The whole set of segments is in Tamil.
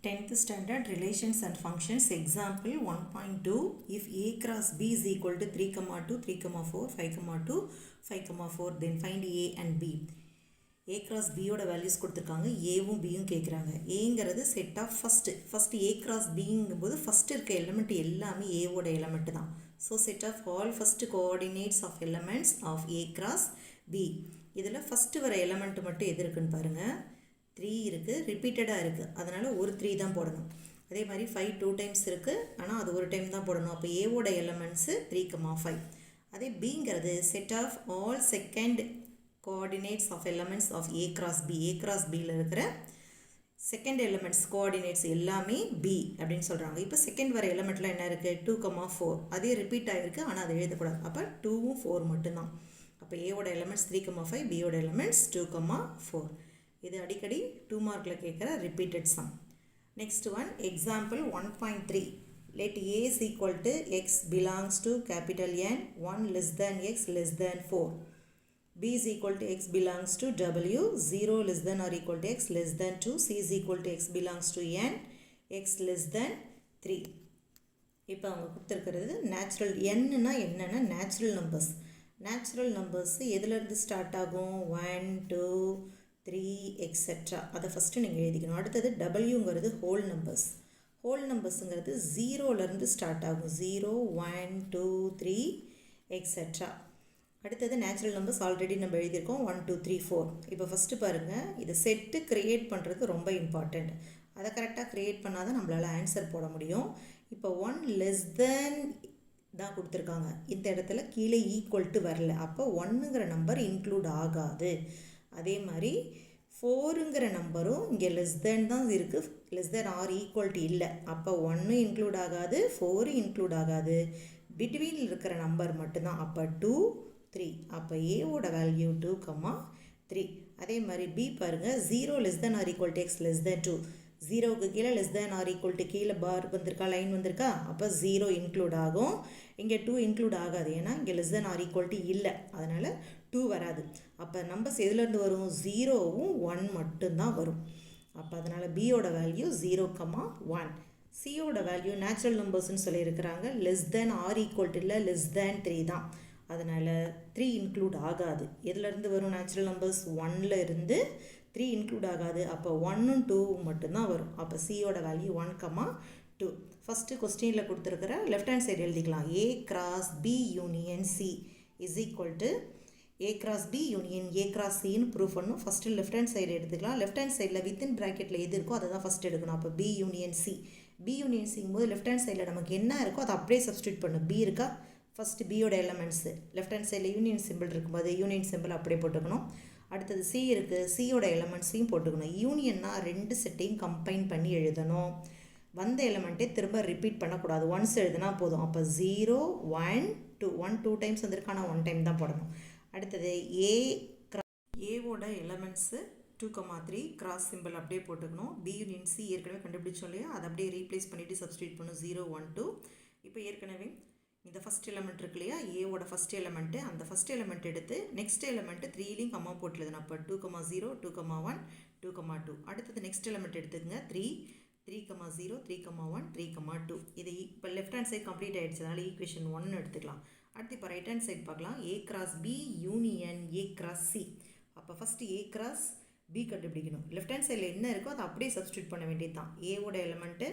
10th standard relations and functions example 1.2 if a cross b is equal to 3 2 3 4 5 2 5 4 then find a and b a cross b ஓட வேல்யூஸ் கொடுத்துருக்காங்க ஏவும் பியும் கேட்குறாங்க ஏங்கிறது set of first a cross bங்கும்போது ஃபஸ்ட்டு இருக்க எலிமெண்ட் எல்லாமே ஏவோட எலிமெண்ட் தான் so set of all first coordinates of elements of a cross b இதில் ஃபஸ்ட்டு வர எலிமெண்ட் மட்டும் எது இருக்குன்னு பாருங்கள் 3 இருக்குது ரிப்பீட்டடாக இருக்குது அதனால் ஒரு 3 தான் போடணும் அதே மாதிரி 5 2 டைம்ஸ் இருக்குது ஆனால் அது ஒரு டைம் தான் போடணும் அப்போ ஏவோட எலிமெண்ட்ஸு 3 5 அதே பிங்கிறது set of all second coordinates of elements of a cross bயில் இருக்கிற செகண்ட் எலிமெண்ட்ஸ் கோஆர்டினேட்ஸ் எல்லாமே b அப்படின்னு சொல்கிறாங்க இப்போ செகண்ட் வர எலிமெண்ட்டில் என்ன இருக்குது 2 4 அதே ரிப்பீட் ஆகிருக்கு ஆனால் அதை எழுதக்கூடாது அப்போ 2வும் 4 மட்டும்தான் அப்போ ஏவோட எலிமெண்ட்ஸ் 3 5 பியோட எலிமெண்ட்ஸ் 2 4 இது அடிக்கடி 2 மார்க்கில் கேட்குற repeated some next one example 1.3 let a is equal to x belongs to capital N 1 less than x less than 4 b is equal to x belongs to w 0 less than or equal to x less than 2 c is equal to x belongs to n x less than 3 இப்போ அவங்க கொடுத்துருக்கிறது நேச்சுரல் என்னன்னா என்னென்னா நேச்சுரல் நம்பர்ஸ் எதுலேருந்து ஸ்டார்ட் ஆகும் 1 2 3 எக்ஸெட்ரா அதை ஃபஸ்ட்டு நீங்கள் எழுதிக்கணும் அடுத்தது டபிள்யூங்கிறது ஹோல் நம்பர்ஸுங்கிறது ஜீரோலேருந்து ஸ்டார்ட் ஆகும் 0 1 2 3 எக்ஸெட்ரா அடுத்தது நேச்சுரல் நம்பர்ஸ் ஆல்ரெடி நம்ம எழுதியிருக்கோம் 1 2 3 4 இப்போ ஃபஸ்ட்டு பாருங்கள் இதை செட்டு க்ரியேட் பண்ணுறது ரொம்ப இம்பார்ட்டண்ட் அதை கரெக்டாக க்ரியேட் பண்ணால் தான் நம்மளால் ஆன்சர் போட முடியும் இப்போ 1 லெஸ் தென் தான் கொடுத்துருக்காங்க இந்த இடத்துல கீழே ஈக்குவல் டு வரல அப்போ 1ங்கிற நம்பர் இன்க்ளூட் ஆகாது அதே மாதிரி 4ங்கிற நம்பரும் இங்கே லெஸ் தென் தான் இருக்குது less than or equal to இல்லை அப்போ 1 இன்க்ளூட் ஆகாது 4 இன்க்ளூட் ஆகாது பிட்வீன் இருக்கிற நம்பர் மட்டும்தான் அப்போ 2 3 அப்போ ஏவோட வேல்யூ 2 3 அதே மாதிரி பி பாருங்கள் 0 less than or equal to x less than 2 ஜீரோவுக்கு கீழே less than or equal to கீழே பார் வந்திருக்கா லைன் வந்திருக்கா அப்போ 0 இன்க்ளூட் ஆகும் இங்கே 2 இன்க்ளூட் ஆகாது ஏன்னா இங்கே less than or equal to இல்லை அதனால் 2 வராது அப்போ நம்பர்ஸ் எதுலேருந்து வரும் 0வும் 1 மட்டும்தான் வரும் அப்போ அதனால் பியோட வேல்யூ 0 1 சியோட வேல்யூ நேச்சுரல் நம்பர்ஸ்ன்னு சொல்லியிருக்கிறாங்க less than or equal to இல்லை லெஸ் தென் 3 தான் அதனால் 3 இன்க்ளூட் ஆகாது எதுலேருந்து வரும் நேச்சுரல் நம்பர்ஸ் 1ல் இருந்து 3 இன்க்ளூட் ஆகாது அப்போ 1ம் 2வும் மட்டும்தான் வரும் அப்போ சியோட வேல்யூ 1 2 ஃபஸ்ட்டு கொஸ்டினில் கொடுத்துருக்கிற லெஃப்ட் ஹேண்ட் சைடு எழுதிக்கலாம் a cross b union c is equal to a cross b union a cross cன்னு ப்ரூவ் பண்ணணும் ஃபஸ்ட்டு லெஃப்ட் ஹேண்ட் சைடு எடுத்துக்கலாம் லெஃப்ட் ஹேண்ட் சைடில் வித்தின் ப்ராக்கெட்டில் எது இருக்கோ அதை தான் ஃபஸ்ட் எடுக்கணும் அப்போ b யூனியன் c போது லெஃப்ட் ஹேண்ட் சைடில் நமக்கு என்ன இருக்கோ அதை அப்படியே சப்ஸ்டியூட் பண்ணும் b இருக்கா ஃபஸ்ட்டு பியோட எலிமெண்ட்ஸு லெஃப்ட் ஹேண்ட் சைடில் யூனியன் சிம்பிள் இருக்கும்போது யூனியன் சிம்பிள் அப்படியே போட்டுக்கணும் அடுத்தது சி இருக்குது சியோட எலிமெண்ட்ஸையும் போட்டுக்கணும் யூனியன்னா 2 செட்டையும் கம்பைன் பண்ணி எழுதணும் வந்த எலிமெண்ட்டே திரும்ப ரிப்பீட் பண்ணக்கூடாது ஒன்ஸ் எழுதுனா போதும் அப்போ 0 1 2 டைம்ஸ் வந்திருக்கு ஆனால் 1 டைம் தான் போடணும் அடுத்தது ஏவோட எலிமெண்ட்ஸு 2 3 கிராஸ் சிம்பிள் அப்படியே போட்டுக்கணும் பி யூனியன் சி ஏற்கனவே கண்டுபிடிச்சோம் இல்லையா அதை அப்படியே ரீப்ளேஸ் பண்ணிவிட்டு சப்ஸ்டியூட் பண்ணும் 0 1 2 இப்போ ஏற்கனவே இந்த ஃபஸ்ட் எலிமெண்ட் இருக்கு இல்லையா ஏவோட ஃபஸ்ட் எலிமெண்ட்டு அந்த ஃபஸ்ட் எலிமெண்ட் எடுத்து நெக்ஸ்ட் எலிமெண்ட்டு 3லையும் கம்மா போட்டுலதுனா அப்போ 2 0 2 1 2 2 அடுத்தது நெக்ஸ்ட் எலிமெண்ட் எடுத்துக்கங்க 3 0 3 1 3 2 இது இப்போ லெஃப்ட் ஹேண்ட் சைட் கம்ப்ளீட் ஆகிடுச்சதுனால ஈக்குவேஷன் 1 எடுத்துக்கலாம் அடுத்து இப்போ ரைட் ஹேண்ட் சைட் பார்க்கலாம் a cross b union a cross c அப்போ ஃபஸ்ட்டு a cross b கண்டுபிடிக்கணும் லெஃப்ட் ஹேண்ட் சைடில் என்ன இருக்கோ அதை அப்படியே சப்ஸ்டியூட் பண்ண வேண்டியது தான் ஏவோட எலிமெண்ட்டு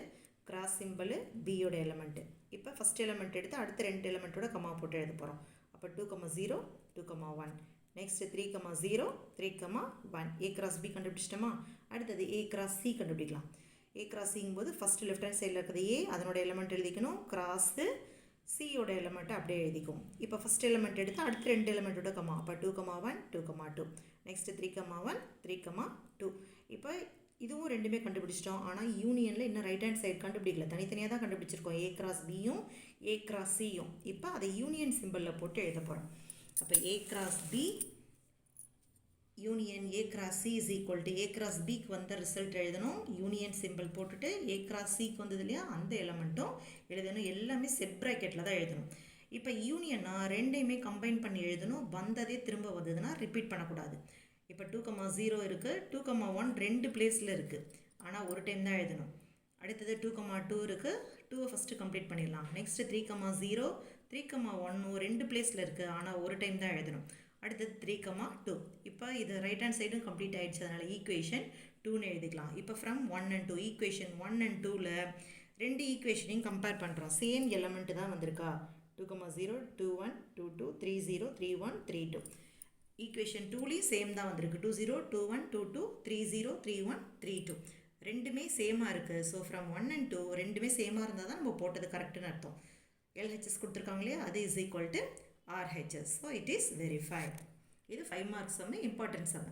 கிராஸ் சிம்பிள் பியோட எலிமெண்ட்டு இப்போ ஃபஸ்ட் எலிமெண்ட் எடுத்து அடுத்த 2 எலிமெண்ட்டோட கம்மா போட்டு எழுத போகிறோம் அப்போ 2 0 2 1 நெக்ஸ்ட் 3 0 3 1 a cross b கண்டுபிடிச்சிட்டோமா அடுத்தது a cross c கண்டுபிடிக்கலாம் a cross c போது ஃபஸ்ட்டு லெஃப்ட் ஹேண்ட் சைடில் இருக்கிறது a அதனோட எலிமெண்ட் எழுதிக்கணும் கிராஸு சியோட எலிமெண்ட்டை அப்படியே எழுதிக்கும் இப்போ ஃபஸ்ட் எலிமெண்ட் எடுத்து அடுத்த 2 எலிமெண்ட்டோட கம்மா அப்போ 2 1 2 2 நெக்ஸ்ட்டு 3 1 3 2 இப்போ இதுவும் ரெண்டுமே கண்டுபிடிச்சிட்டோம் ஆனால் யூனியனில் இன்னும் ரைட் ஹேண்ட் சைடு கண்டுபிடிக்கல தனித்தனியாக தான் கண்டுபிடிச்சிருக்கோம் a cross bயும் a cross cயும் இப்போ அதை யூனியன் சிம்பிளில் போட்டு எழுத போகிறோம் அப்போ a cross b union a cross c is equal to a cross bக்கு வந்த ரிசல்ட் எழுதணும் யூனியன் சிம்பிள் போட்டுட்டு a cross cக்கு வந்தது இல்லையா அந்த எலிமெண்ட்டும் எழுதணும் எல்லாமே செட் ப்ராக்கெட்டில் தான் எழுதணும் இப்போ யூனியன்னா ரெண்டையுமே கம்பைன் பண்ணி எழுதணும் வந்ததே திரும்ப வந்ததுன்னா ரிப்பீட் பண்ணக்கூடாது இப்போ 2 0 இருக்குது 2 1 ரெண்டு பிளேஸில் இருக்குது ஆனால் ஒரு டைம் தான் எழுதணும் அடுத்தது 2,2 இருக்குது. 2 ஃபஸ்ட்டு கம்ப்ளீட் பண்ணிடலாம். நெக்ஸ்ட்டு 3,0 3,1 ரெண்டு பிளேஸில் இருக்குது, ஆனால் ஒரு டைம் தான் எழுதணும். அடுத்தது 3,2. இப்போ இது ரைட் ஹேண்ட் சைடும் கம்ப்ளீட் ஆகிடுச்சு, அதனால் ஈக்குவேஷன் 2ன்னு எழுதிக்கலாம். இப்போ ஃப்ரம் 1 and 2 ஈக்குவேஷன் 1 and 2ல் ரெண்டு ஈக்குவேஷனையும் கம்பேர் பண்ணுறோம். சேம் எலமெண்ட்டு தான் வந்திருக்கா. 2,0 2,1 2,2 3,0 3,1 3,2. ஈக்குவேஷன் 2லேயும் சேம் தான் வந்திருக்கு. 2,0 2,1 2,2 3,0 3,1 3,2 ரெண்டுமே சேமாக இருக்குது. ஸோ ஃப்ரம் 1 and 2 ரெண்டுமே சேமாக இருந்தால் தான் நம்ம போட்டது கரெக்டுன்னு அர்த்தம். LHS கொடுத்துருக்காங்க இல்லையா, அது is equal to RHS. So it is verified. இது 5 மார்க்ஸ் சம்மு, இம்பார்ட்டன்ட் சம்மு.